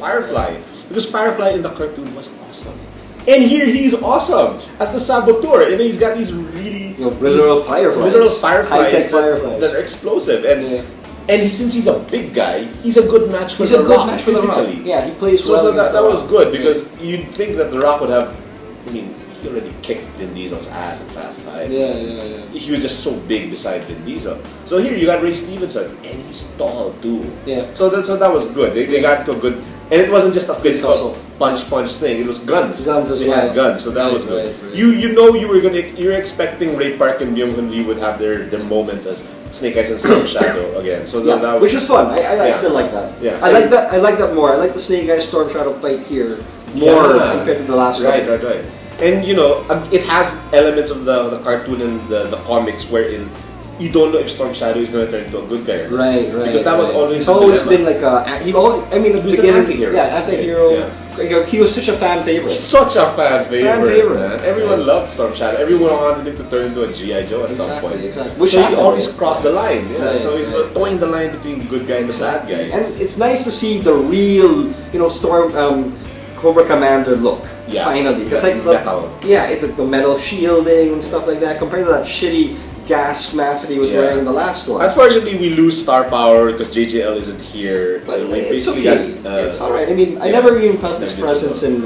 Firefly. Because Firefly in the cartoon was awesome. And here he's awesome as the saboteur. And he's got these really literal fireflies. High-tech fireflies that are explosive. And since he's a big guy, he's a good match for The Rock physically. Yeah, he plays so, well. So that was good because you'd think that The Rock would have. I mean, he already kicked Vin Diesel's ass in Fast 5. Yeah. He was just so big beside Vin Diesel. So here you got Ray Stevenson, and he's tall too. Yeah. So that was good. They got to a good, and it wasn't just a physical punch thing. It was guns. Guns as they well. Had guns, so that was good. Right. You're expecting Ray Park and Byung Hun Lee would have their moments as Snake Eyes and Storm Shadow again. So that was, which was fun. I still like that. Yeah. I like that more. I like the Snake Eyes Storm Shadow fight here more compared to the last one. Right. And it has elements of the cartoon and the comics wherein you don't know if Storm Shadow is going to turn into a good guy. Right. Because that was always. It's always been like he was an anti-hero. Yeah, anti-hero. Yeah. He was such a fan favorite. Such a fan favorite. Man. Everyone loved loved Storm Shadow. Everyone wanted him to turn into a G.I. Joe at some point. Exactly. Which he always crossed the line. Yeah. Right, So he's towing the line between the good guy and the bad guy. And it's nice to see the real, Storm Cobra Commander look. Yeah. Finally. Because metal. It's like the metal shielding and stuff like that compared to that shitty gas mask that he was wearing in the last one. Unfortunately, we lose star power because JJL isn't here. But we it's basically okay. It's alright. I mean, I never even felt his presence in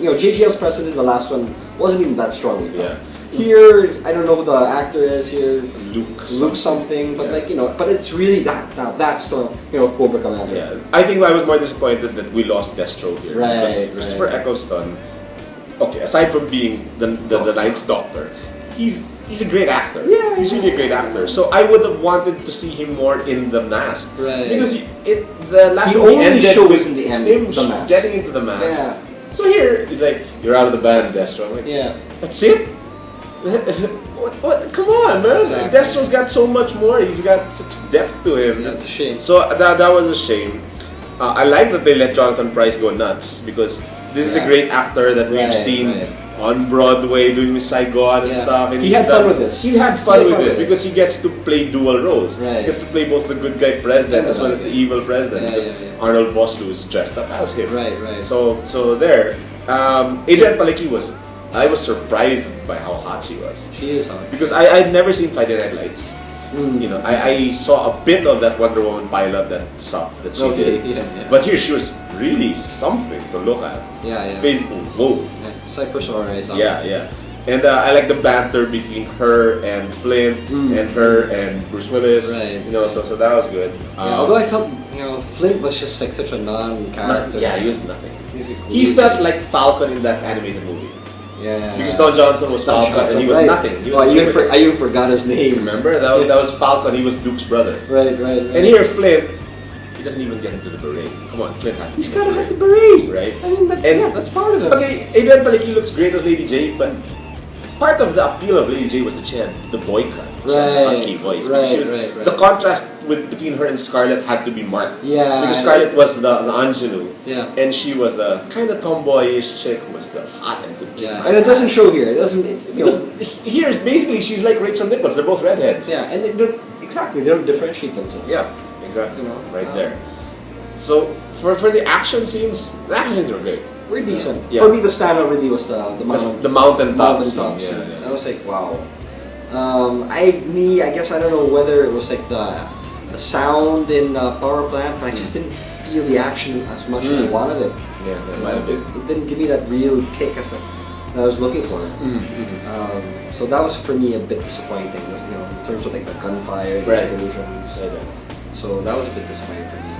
JJL's presence in the last one wasn't even that strong. Here, I don't know who the actor is here. Luke something, but but it's really that's the Cobra Commander. Yeah, I think I was more disappointed that we lost Destro here because Christopher Eccleston. Okay, aside from being the Ninth Doctor, he's a great actor. Yeah, he's really a great actor. So I would have wanted to see him more in the mask. Right. Because the last movie ended with in the end him the mask. Getting into the mask. Yeah. So here he's like, "You're out of the band, Destro." I'm like, that's it. What? Come on, man! Exactly. Destro's got so much more. He's got such depth to him. That's a shame. So that was a shame. I like that they let Jonathan Pryce go nuts because this is a great actor that we've seen on Broadway doing Miss Saigon and stuff. And he had fun with this. He had fun with this because he gets to play dual roles. Right. He gets to play both the good guy president as well as the evil president because Arnold Vosloo is dressed up as him. Right. So there, Adrian Palicki I was surprised by how hot she was. She is hot. Because I'd never seen Friday Night Lights. I saw a bit of that Wonder Woman pilot that sucked that she did. Yeah. But here she was really something to look at. Yeah. Whoa. Cypher Sora is hot. Yeah. And I like the banter between her and Flynn and her and Bruce Willis. Right. So that was good. Although I felt Flint was just like such a non-character. Yeah, he was nothing. He felt like Falcon in that animated movie. Yeah. Because Don Johnson was Falcon and he was nothing. I even forgot his name. Remember? That was Falcon, he was Duke's brother. Right. And here Flint, he doesn't even get into the beret. Come on, Flint has to He's gotta have the beret. Right? I mean, that's part of it. Okay, Adrian Palicki looks great as Lady J, but part of the appeal of Lady J was that she had the boy cut. She had the husky voice. Right. The contrast between her and Scarlett had to be marked. Yeah. Because Scarlett was the ingenue. Yeah. And she was the kind of tomboyish chick who was still hot and could kick my And it doesn't ass. show here. It doesn't. Because here, basically, she's like Rachel Nichols. They're both redheads. Yeah, and they don't differentiate themselves. Yeah, exactly. Right there. So for the action scenes were great. We're decent. Yeah. For me, the standout really was the mountaintop mountaintops. Yeah. I was like, wow. I guess I don't know whether it was like the sound in Power Plant, but I just didn't feel the action as much as I wanted it. Yeah, that might have been. It didn't give me that real kick that I was looking for. So that was for me a bit disappointing, in terms of like the gunfire, the explosions. So that was a bit disappointing for me.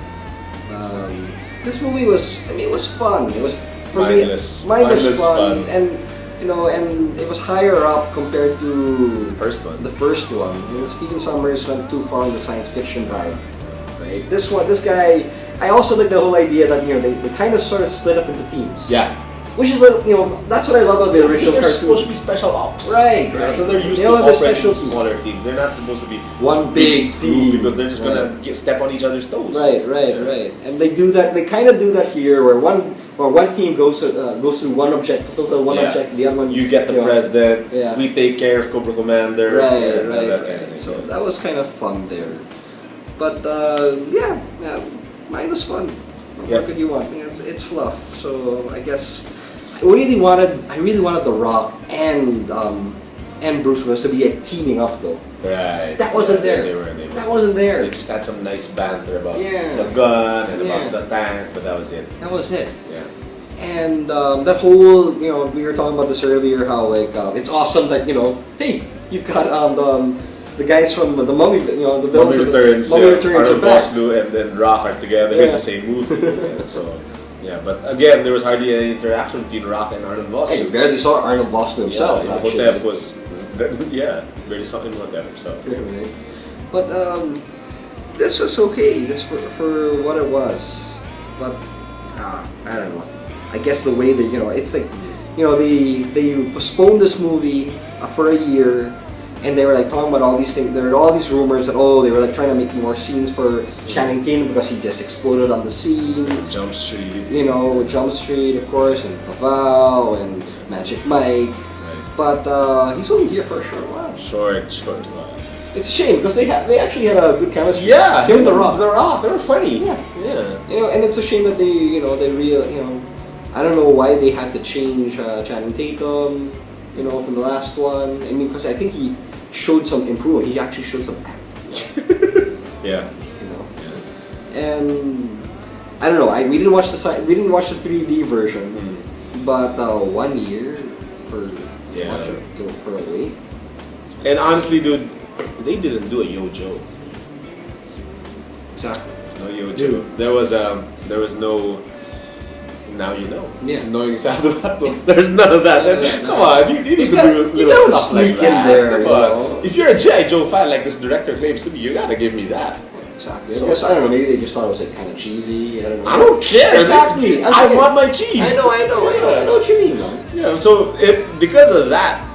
This movie was fun. It was for mindless fun. And and it was higher up compared to the first one. Stephen Sommers went too far in the science fiction vibe. Right? This guy, I also like the whole idea that they kind of sort of split up into teams. Yeah. Which is what that's what I love about the original they're cartoon. supposed to be special ops. Right. So they're used to operating smaller teams. They're not supposed to be one big team because they're just gonna step on each other's toes. Right. And they do that. They kind of do that here, where one team goes through one objective, fulfill one objective. The other one, you get the president. Yeah. We take care of Cobra Commander. Right. So that was kind of fun there. But mine was fun. What could you want? It's fluff. So I guess I really wanted The Rock and Bruce Willis to be teaming up though. Right. That wasn't there. They were. That wasn't there. They just had some nice banter about Yeah. the gun and Yeah. about the tank, but that was it. That was it. Yeah. And that whole, we were talking about this earlier, how like it's awesome that hey, you've got the guys from the Mummy, the villains Mummy of Returns, Mummy Returns are Arnold back. Vosloo and Rock are together in the same movie. Yeah, so yeah, but again, there was hardly any interaction between Rock and Arnold Vosloo. Hey, you barely saw Arnold Vosloo himself. Yeah, actually. Hotep was, barely saw him Hotep himself. But this was okay. This for what it was. But I don't know. I guess the way that it's like, they postponed this movie for a year, and they were like talking about all these things. There were all these rumors that they were like trying to make more scenes for Channing Tatum because he just exploded on the scene. Jump Street. With Jump Street, of course, and Davao and Magic Mike. Right. But he's only here for a short while. Short while. It's a shame because they actually had a good chemistry. Yeah, him and The Rock. The Rock, they were funny. Yeah. And it's a shame that I don't know why they had to change Channing Tatum, from the last one. I mean, because I think he showed some improvement. He actually showed some acting. Yeah. And I don't know. We didn't watch the 3D version, but 1 year for a wait. And honestly, dude, they didn't do a Yo-Jo. Exactly. No Yo-Jo. There was no. Now you know. Yeah. Knowing exactly what. There's none of that. Come on, you need to do little gotta stuff sneak like that. in there. Come on. If you're a G.I. Joe fan like this director claims to be, you gotta give me that. Exactly. So, I guess, I don't know. Maybe they just thought it was like kind of cheesy. I don't know. I don't care. Exactly. I want my cheese. I know what you mean, man. Yeah. So because of that,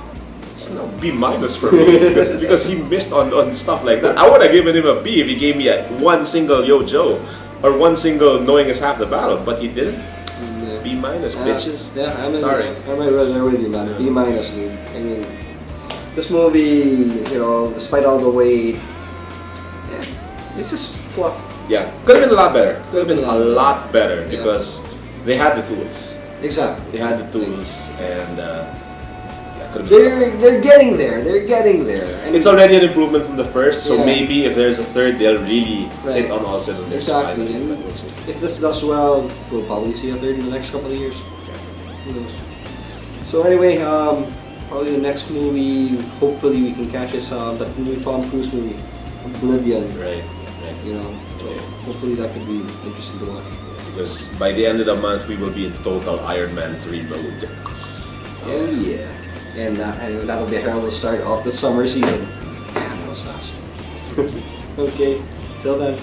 it's no B- for me because he missed on stuff like that. I would have given him a B if he gave me one single Yo-Jo or one single Knowing Is Half the Battle, but he didn't. B-, bitches. Yeah, Sorry. I'm right there with you, man. B-, dude. I mean, this movie, despite all the weight, it's just fluff. Yeah, could have been a lot better. Could have been a lot better because they had the tools. Exactly. They had the tools, and could have been. They're getting there. They're getting there. And It's already an improvement from the first, so Yeah. maybe if there's a third, they'll really Right. hit on all cylinders. Exactly. Finally, And but we'll see. if this does well, we'll probably see a third in the next couple of years. Who knows? So anyway, probably the next movie, hopefully we can catch us the new Tom Cruise movie, Oblivion. Right. So hopefully that could be interesting to watch. Because by the end of the month, we will be in total Iron Man 3 mode. Oh yeah. And that'll be a heralded start of the summer season. Man, that was fast. Okay, till then.